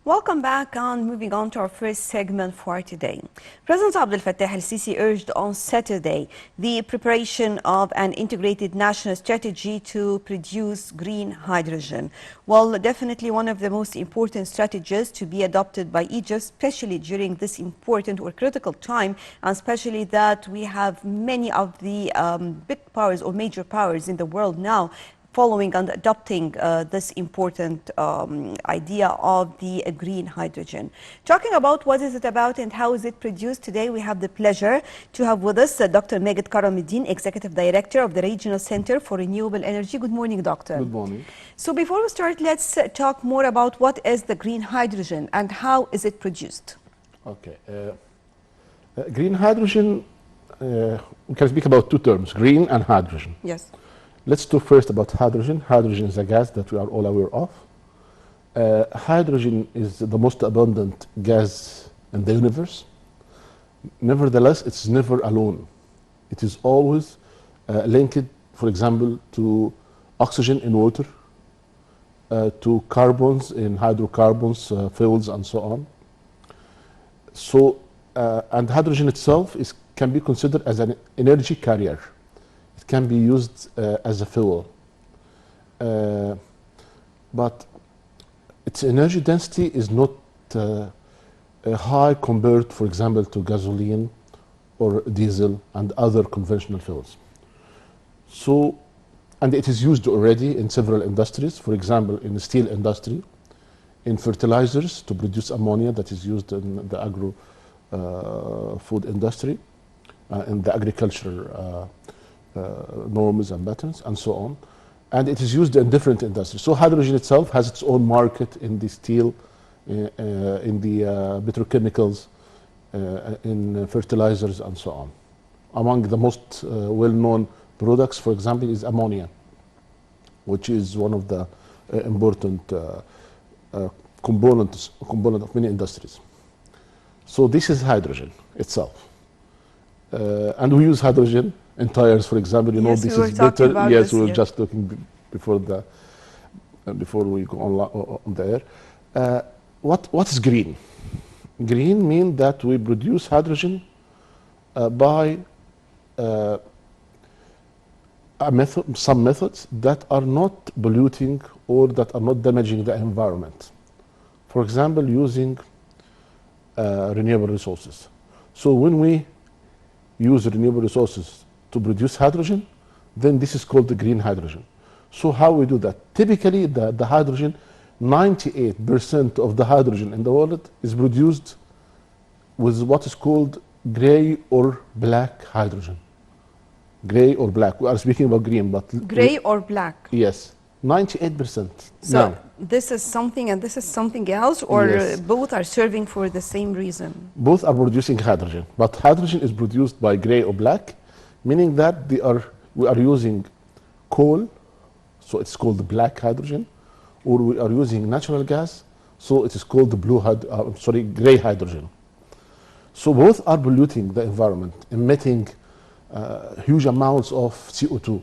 Welcome back and moving on to our first segment for today. President Abdel Fattah el-Sisi urged on Saturday the preparation of an integrated national strategy to produce green hydrogen. Well, definitely one of the most important strategies to be adopted by Egypt, especially during this important or critical time, and especially that we have many of the big powers or major powers in the world now following and adopting this important idea of the green hydrogen. Talking about what is it about and how is it produced today, we have the pleasure to have with us Dr. Magued Karam, Executive Director of the Regional Center for Renewable Energy. Good morning, Doctor. Good morning. So before we start, let's talk more about what is the green hydrogen and how is it produced. Okay. Green hydrogen, we can speak about two terms, green and hydrogen. Yes. Let's talk first about hydrogen. Hydrogen is a gas that we are all aware of. Hydrogen is the most abundant gas in the universe. Nevertheless, it's never alone. It is always linked, for example, to oxygen in water, to carbons in hydrocarbons, fuels, and so on. So, and hydrogen itself can be considered as an energy carrier. It can be used as a fuel, but its energy density is not high compared, for example, to gasoline or diesel and other conventional fuels. So, and it is used already in several industries, for example, in the steel industry, in fertilizers to produce ammonia that is used in the agro-food industry, in the agriculture norms and patterns, and so on. And it is used in different industries. So hydrogen itself has its own market in the steel, in the petrochemicals, in fertilizers, and so on. Among the most well-known products, for example, is ammonia, which is one of the important component of many industries. So this is hydrogen itself. And we use hydrogen in tires, for example. You know, this is better. Yes, we were just talking before we go on the air. What is green? Green means that we produce hydrogen by some methods that are not polluting or that are not damaging the environment. For example, using renewable resources. So when we use renewable resources to produce hydrogen, then this is called the green hydrogen. So how we do that? Typically, the hydrogen, 98% of the hydrogen in the world is produced with what is called gray or black hydrogen. Gray or black. We are speaking about green, but gray or black? Yes, 98%. So now, this is something and this is something else, or yes, both are serving for the same reason? Both are producing hydrogen, but hydrogen is produced by gray or black, meaning that we are using coal, so it's called the black hydrogen, or we are using natural gas, so it is called the gray hydrogen. So both are polluting the environment, emitting huge amounts of CO2,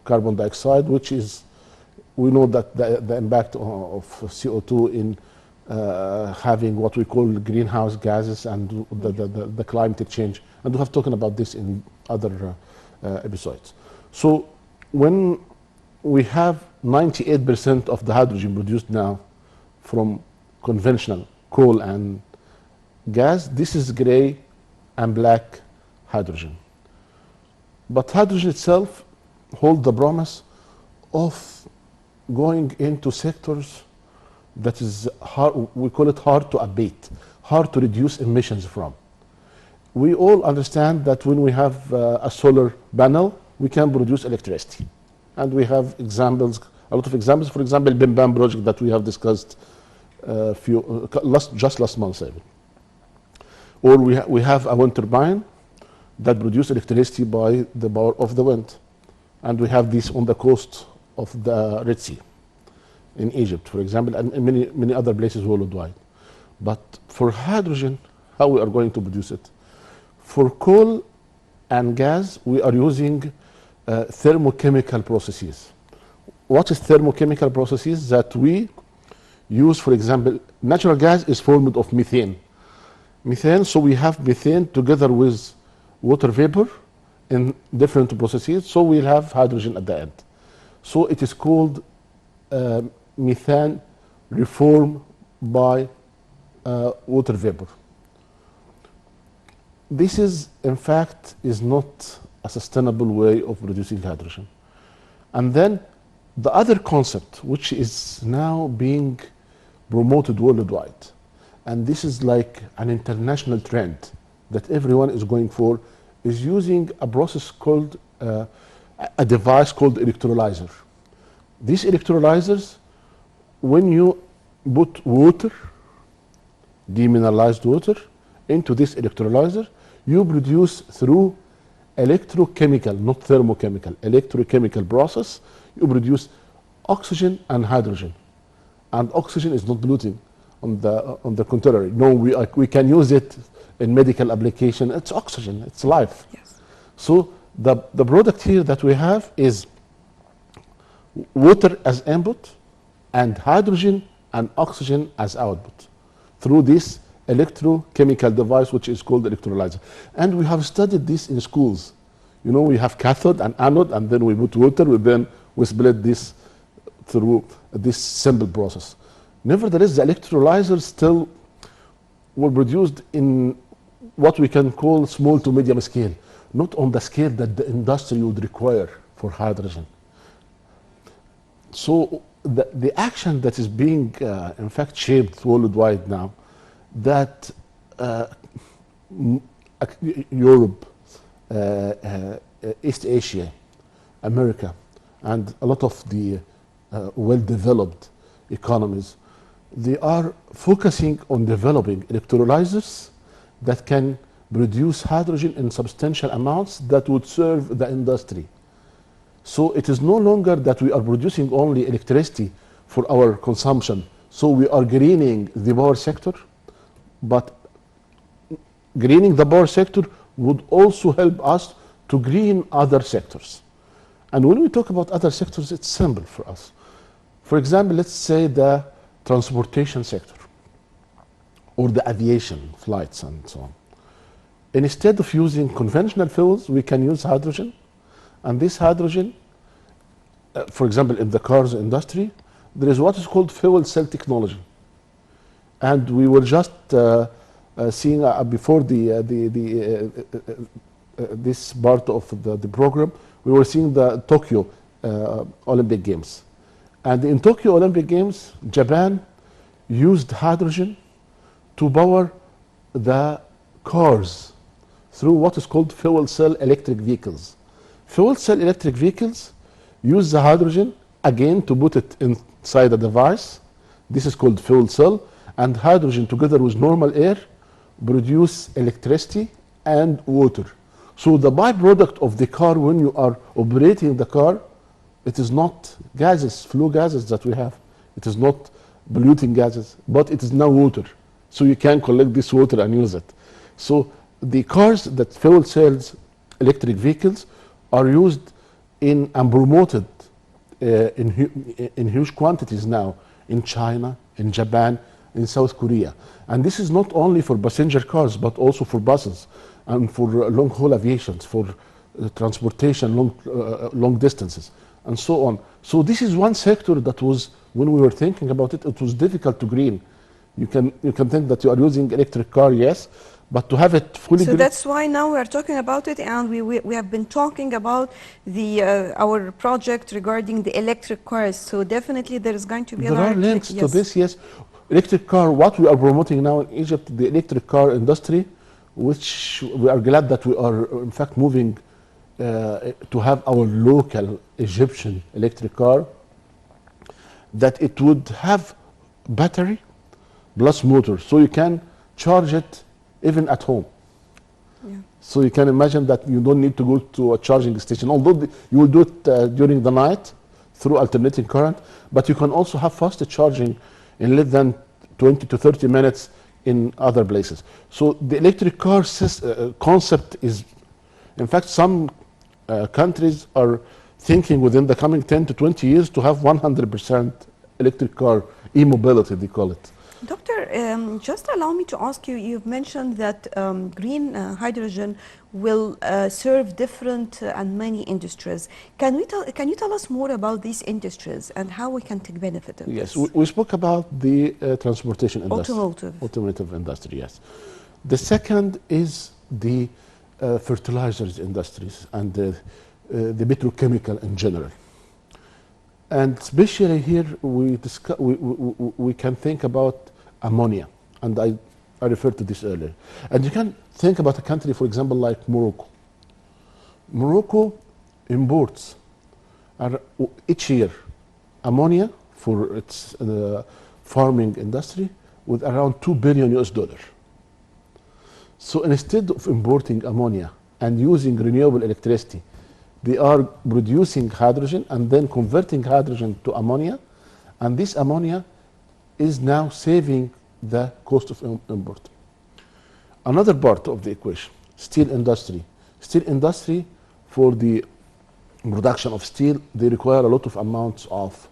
carbon dioxide, which is, we know that the impact of CO2 in having what we call greenhouse gases and the climate change. And we have talked about this in other episodes. So when we have 98% of the hydrogen produced now from conventional coal and gas, this is gray and black hydrogen. But hydrogen itself holds the promise of going into sectors that is hard, we call it hard to abate, hard to reduce emissions from. We all understand that when we have a solar panel, we can produce electricity. And we have examples, a lot of examples. For example, BIM-BAM project that we have discussed just last month even. Or we have a wind turbine that produces electricity by the power of the wind. And we have this on the coast of the Red Sea in Egypt, for example, and in many other places worldwide. But for hydrogen, how we are going to produce it? For coal and gas, we are using thermochemical processes. What is thermochemical processes? That we use, for example, natural gas is formed of methane. Methane, so we have methane together with water vapor in different processes, so we'll have hydrogen at the end. So it is called methane reform by water vapor. This is, in fact, is not a sustainable way of producing hydrogen. And then the other concept, which is now being promoted worldwide, and this is like an international trend that everyone is going for, is using a process called, a device called electrolyzer. These electrolyzers, when you put water, demineralized water, into this electrolyzer, you produce through electrochemical, not thermochemical, electrochemical process, you produce oxygen and hydrogen. And oxygen is not polluting. On the contrary, no, we can use it in medical application. It's oxygen, it's life. Yes. So the product here that we have is water as input and hydrogen and oxygen as output through this electrochemical device, which is called electrolyzer. And we have studied this in schools. You know, we have cathode and anode, and then we put water, then we split this through this simple process. Nevertheless, the electrolyzers still were produced in what we can call small to medium scale, not on the scale that the industry would require for hydrogen. So the action that is being, in fact, shaped worldwide now, that Europe, East Asia, America, and a lot of the well-developed economies, they are focusing on developing electrolyzers that can produce hydrogen in substantial amounts that would serve the industry. So it is no longer that we are producing only electricity for our consumption. So we are greening the power sector, but greening the power sector would also help us to green other sectors. And when we talk about other sectors, it's simple for us. For example, let's say the transportation sector or the aviation flights and so on. Instead of using conventional fuels, we can use hydrogen. And this hydrogen, for example, in the cars industry, there is what is called fuel cell technology. And we were just seeing before this part of the program, we were seeing the Tokyo Olympic Games. And in Tokyo Olympic Games, Japan used hydrogen to power the cars through what is called fuel cell electric vehicles. Fuel cell electric vehicles use the hydrogen again to put it inside a device. This is called fuel cell, and hydrogen together with normal air produce electricity and water. So the byproduct of the car when you are operating the car, it is not gases, flue gases that we have. It is not polluting gases, but it is now water. So you can collect this water and use it. So the cars that fuel cells, electric vehicles, are used in and promoted in huge quantities now in China, in Japan, in South Korea. And this is not only for passenger cars, but also for buses and for long-haul aviations, for transportation, long distances, and so on. So this is one sector that was, when we were thinking about it, it was difficult to green. You can think that you are using electric car, yes, but to have it fully so that's why now we are talking about it, and we have been talking about the our project regarding the electric cars. So definitely there is going to be there are links yes. to this, yes. Electric car, what we are promoting now in Egypt, the electric car industry, which we are glad that we are in fact moving to have our local Egyptian electric car, that it would have battery plus motor, so you can charge it even at home. Yeah. So you can imagine that you don't need to go to a charging station, although you will do it during the night through alternating current, but you can also have faster charging in less than 20 to 30 minutes in other places. So the electric car concept is, in fact, some countries are thinking within the coming 10 to 20 years to have 100% electric car e-mobility, they call it. Doctor, just allow me to ask you, you've mentioned that green hydrogen will serve different and many industries. Can you tell us more about these industries and how we can take benefit of Yes, this? we spoke about the transportation industry. Automotive industry, yes. The second is the fertilizers industries and the petrochemical in general. And especially here, we can think about ammonia, and I referred to this earlier. And you can think about a country, for example, like Morocco. Morocco imports each year ammonia for its farming industry with around $2 billion US. So instead of importing ammonia and using renewable electricity, they are producing hydrogen and then converting hydrogen to ammonia, and this ammonia is now saving the cost of import. Another part of the equation, steel industry. Steel industry, for the production of steel, they require a lot of amounts of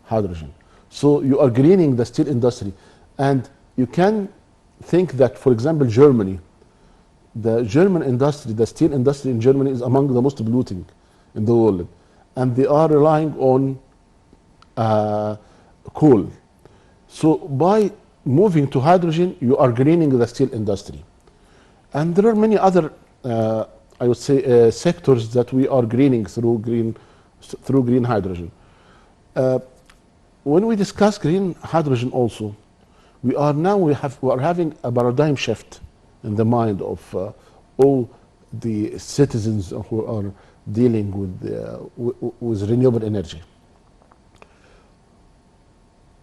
hydrogen. So you are greening the steel industry, and you can think that, for example, Germany, the German industry, the steel industry in Germany is among the most polluting in the world, and they are relying on coal. So by moving to hydrogen, you are greening the steel industry. And there are many other, I would say, sectors that we are greening through green hydrogen. When we discuss green hydrogen also, we are having a paradigm shift in the mind of all the citizens who are dealing with renewable energy.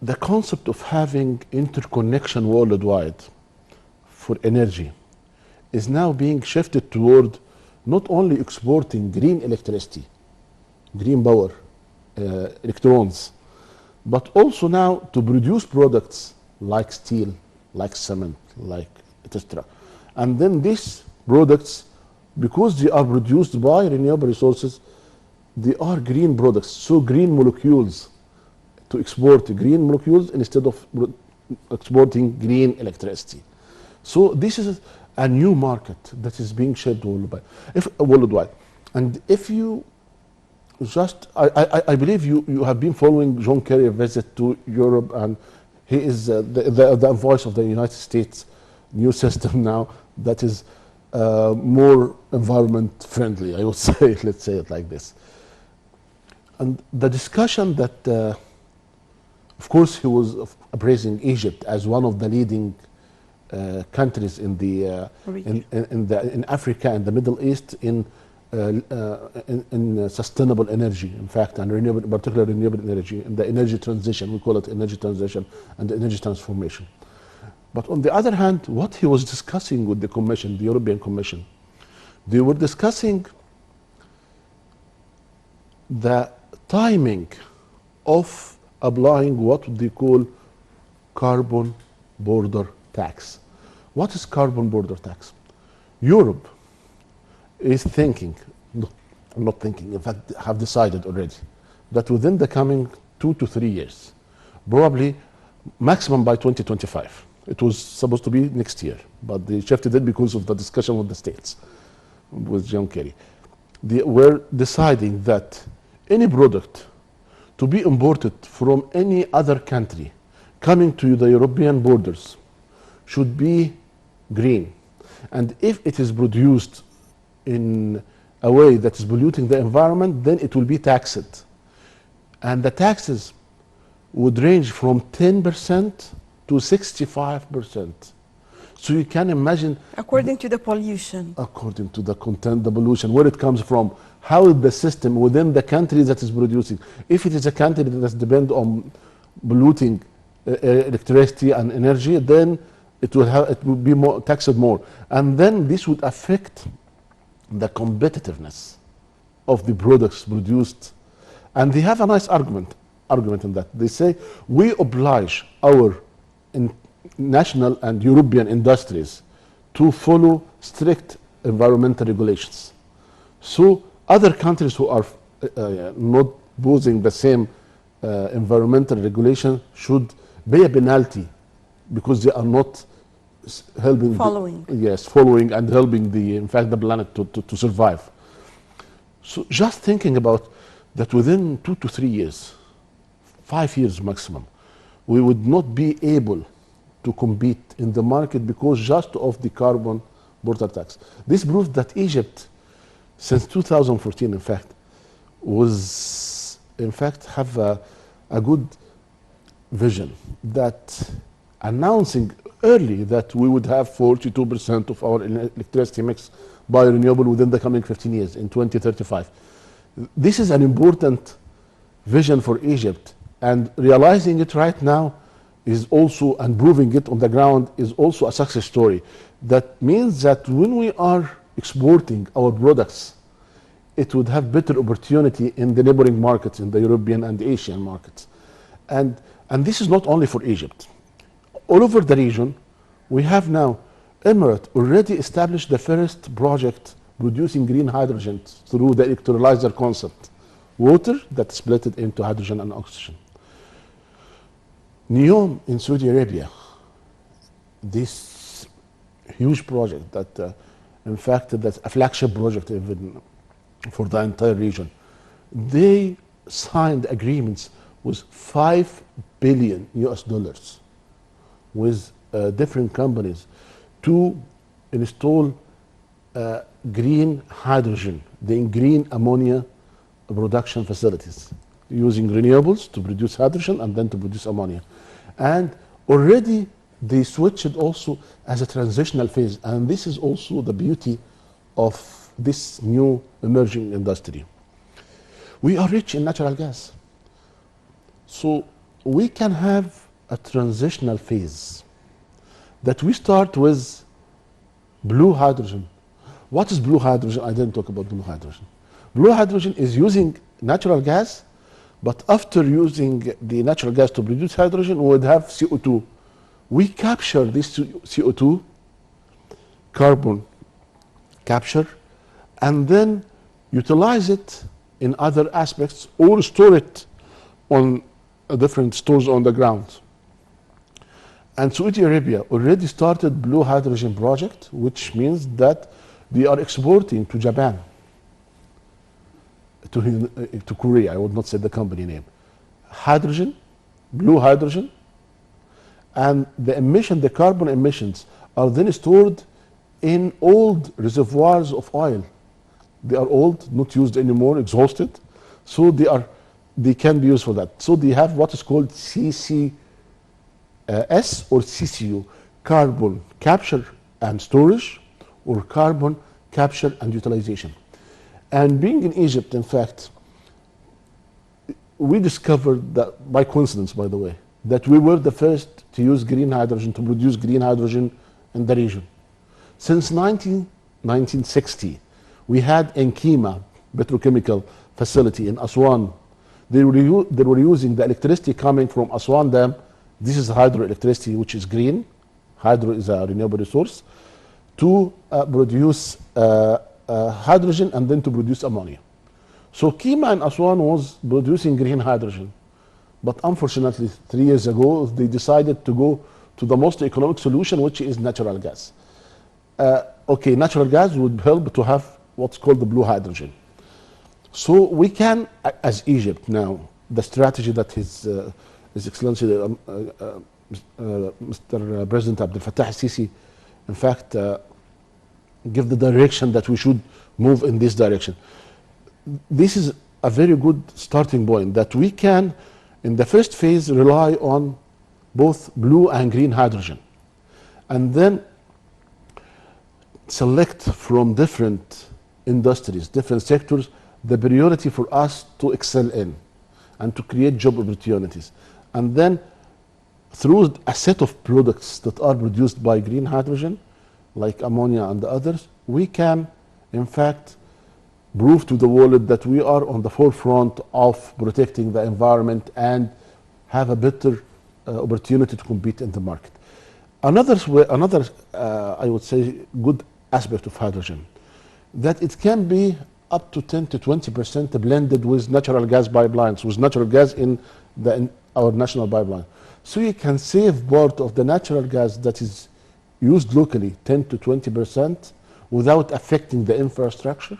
The concept of having interconnection worldwide for energy is now being shifted toward not only exporting green electricity, green power, electrons, but also now to produce products like steel, like cement, like etc. And then these products, because they are produced by renewable resources, they are green products. So green molecules, to export green molecules instead of exporting green electricity. So this is a new market that is being shaped worldwide. And if you just, I believe you have been following John Kerry's visit to Europe, and he is the voice of the United States new system now that is more environment friendly, I would say, let's say it like this. And the discussion that, of course, he was praising Egypt as one of the leading countries in the in Africa and the Middle East in sustainable energy, in fact, and renewable, particularly renewable energy, and the energy transition. We call it energy transition and energy transformation. But on the other hand, what he was discussing with the Commission, the European Commission, they were discussing the timing of applying what they call carbon border tax. What is carbon border tax? Europe is thinking, not thinking, in fact, have decided already that within the coming 2 to 3 years, probably maximum by 2025. It was supposed to be next year, but they shifted it because of the discussion with the states, with John Kerry. They were deciding that any product to be imported from any other country coming to the European borders should be green. And if it is produced in a way that is polluting the environment, then it will be taxed. And the taxes would range from 10% to 65%. So you can imagine. According to the pollution. According to the content, the pollution, where it comes from, how the system within the country that is producing. If it is a country that is depend on polluting electricity and energy, then it will be more taxed more. And then this would affect the competitiveness of the products produced. And they have a nice argument in that. They say, we oblige our national and European industries to follow strict environmental regulations. So other countries who are not posing the same environmental regulation should pay a penalty because they are not helping Following. following and helping in fact the planet to survive. So just thinking about that, within 2 to 3 years, 5 years maximum, we would not be able to compete in the market because just of the carbon border tax. This proves that Egypt, since 2014, in fact, was in fact have a good vision, that announcing early that we would have 42% of our electricity mix by renewable within the coming 15 years in 2035. This is an important vision for Egypt, and realizing it right now is also, and proving it on the ground is also a success story. That means that when we are exporting our products, it would have better opportunity in the neighboring markets, in the European and Asian markets. And this is not only for Egypt. All over the region, we have now Emirates already established the first project producing green hydrogen through the electrolyzer concept. Water that split it into hydrogen and oxygen. NEOM in Saudi Arabia, this huge project that, in fact, that's a flagship project even for the entire region. They signed agreements with $5 billion with different companies to install green hydrogen, the green ammonia production facilities, using renewables to produce hydrogen and then to produce ammonia. And already they switched also as a transitional phase, and this is also the beauty of this new emerging industry. We are rich in natural gas, so we can have a transitional phase that we start with blue hydrogen. What is blue hydrogen? I didn't talk about blue hydrogen. Blue hydrogen is using natural gas, but after using the natural gas to produce hydrogen, we would have CO2. We capture this CO2, carbon capture, and then utilize it in other aspects or store it on different stores on the ground. And Saudi Arabia already started blue hydrogen project, which means that they are exporting to Japan, to Korea, I would not say the company name, hydrogen, blue hydrogen, and the carbon emissions are then stored in old reservoirs of oil. They are old, not used anymore, exhausted, so they can be used for that. So they have what is called CCS or CCU, carbon capture and storage, or carbon capture and utilization. And being in Egypt, in fact, we discovered that, by coincidence, by the way, that we were the first to use green hydrogen, to produce green hydrogen in the region. Since 1960, we had Enkima petrochemical facility in Aswan. They were using the electricity coming from Aswan Dam. This is hydroelectricity, which is green. Hydro is a renewable resource, to produce hydrogen and then to produce ammonia. So Kima and Aswan was producing green hydrogen. But unfortunately, 3 years ago, they decided to go to the most economic solution, which is natural gas. Okay, natural gas would help to have what's called the blue hydrogen. So we can, as Egypt now, the strategy that His Excellency, Mr. President Abdel Fattah al-Sisi, in fact, give the direction that we should move in this direction. This is a very good starting point, that we can, in the first phase, rely on both blue and green hydrogen, and then select from different industries, different sectors, the priority for us to excel in and to create job opportunities. And then through a set of products that are produced by green hydrogen, like ammonia and the others, we can, in fact, prove to the world that we are on the forefront of protecting the environment and have a better opportunity to compete in the market. Another, I would say, good aspect of hydrogen, that it can be up to 10 to 20% blended with natural gas pipelines, with natural gas in our national pipeline. So you can save part of the natural gas that is used locally, 10 to 20%, without affecting the infrastructure.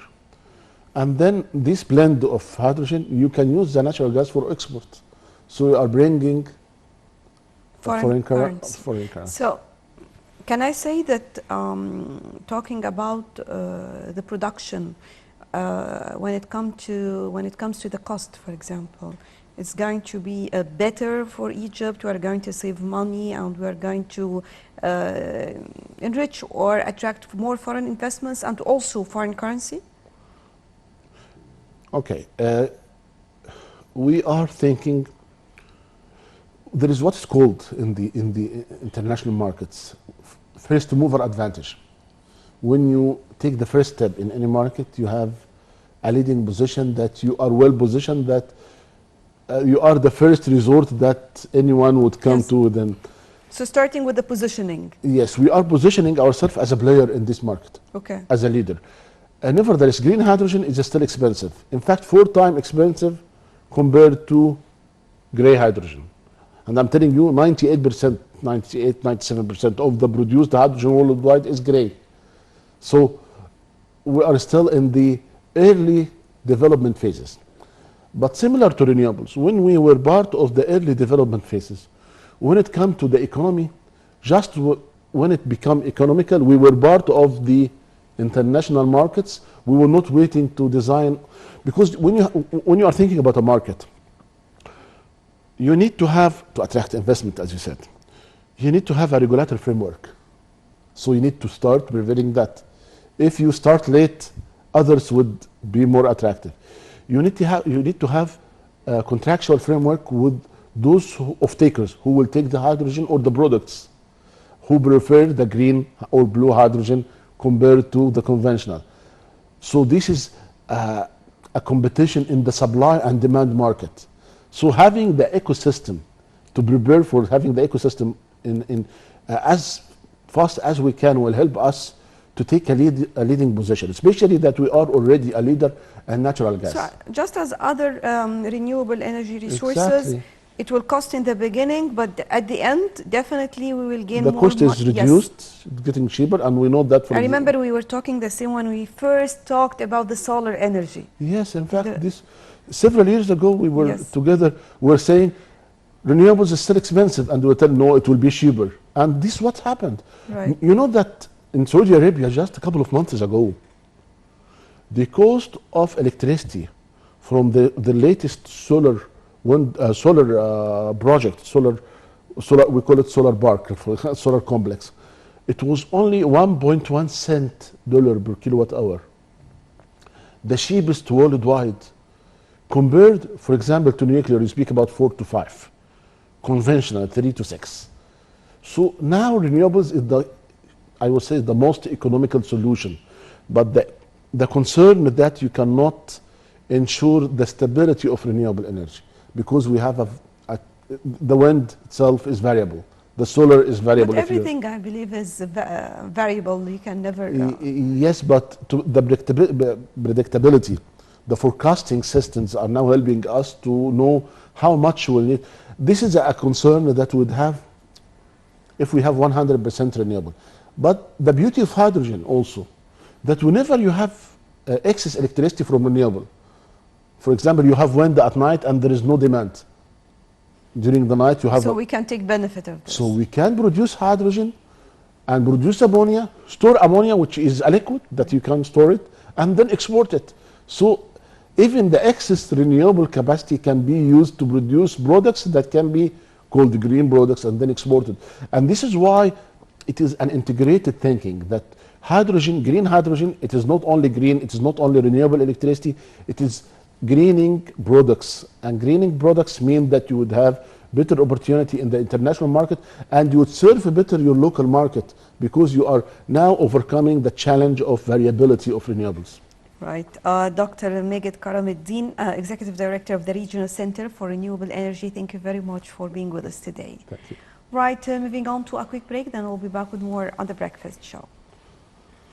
And then this blend of hydrogen, you can use the natural gas for export. So you are bringing foreign currency. So can I say that talking about the production, when it comes to the cost, for example, it's going to be better for Egypt. We are going to save money, and we are going to enrich or attract more foreign investments and also foreign currency. Okay, we are thinking. There is what's called in the international markets first mover advantage. When you take the first step in any market, you have a leading position, that you are well positioned, that you are the first resort that anyone would come to. Then, so starting with the positioning. Yes, we are positioning ourselves as a player in this market. Okay. As a leader. Nevertheless, green hydrogen is still expensive. In fact, 4 times expensive compared to gray hydrogen. And I'm telling you, 98%, 97% of the produced hydrogen worldwide is gray. So we are still in the early development phases. But similar to renewables, when we were part of the early development phases, when it comes to the economy, just when it became economical, we were part of the international markets. We were not waiting to design, because when you are thinking about a market, you need to have, to attract investment, as you said, you need to have a regulatory framework. So you need to start preparing that. If you start late, others would be more attractive. You need to have a contractual framework with those off-takers who will take the hydrogen or the products, who prefer the green or blue hydrogen compared to the conventional. So this is a competition in the supply and demand market. So having the ecosystem, to prepare for having the ecosystem in as fast as we can, will help us to take a leading position, especially that we are already a leader in natural gas. So just as other renewable energy resources, exactly. It will cost in the beginning, but at the end, definitely we will gain more. The cost is reduced, it's getting cheaper, and we know that from I remember we were talking the same when we first talked about the solar energy. Yes, in fact, several years ago we were together, we were saying renewables is still expensive, and we were telling no, it will be cheaper. And this is what happened. Right. You know that in Saudi Arabia, just a couple of months ago, the cost of electricity from the latest solar project, solar, we call it solar park, solar complex, it was only 1.1 cent dollar per kilowatt hour. The cheapest worldwide. Compared, for example, to nuclear, you speak about 4 to 5. Conventional, 3 to 6. So now renewables is I would say, the most economical solution. But the concern is that you cannot ensure the stability of renewable energy, because we have the wind itself is variable. The solar is variable. But everything, I believe, is variable. You can never... Yes, but the predictability, the forecasting systems are now helping us to know how much we'll need. This is a concern that we would have if we have 100% renewable. But the beauty of hydrogen also, that whenever you have excess electricity from renewable, for example, you have wind at night and there is no demand. During the night you have... So we can take benefit of this. So we can produce hydrogen and produce ammonia, store ammonia, which is a liquid that you can store it, and then export it. So even the excess renewable capacity can be used to produce products that can be called green products and then exported. And this is why it is an integrated thinking, that hydrogen, green hydrogen, it is not only green, it is not only renewable electricity, it is greening products. And greening products mean that you would have better opportunity in the international market, and you would serve better your local market, because you are now overcoming the challenge of variability of renewables. Right. Dr. Magued Karam, Executive Director of the Regional Center for Renewable Energy, thank you very much for being with us today. Thank you. Right, moving on to a quick break, then we'll be back with more on The Breakfast Show.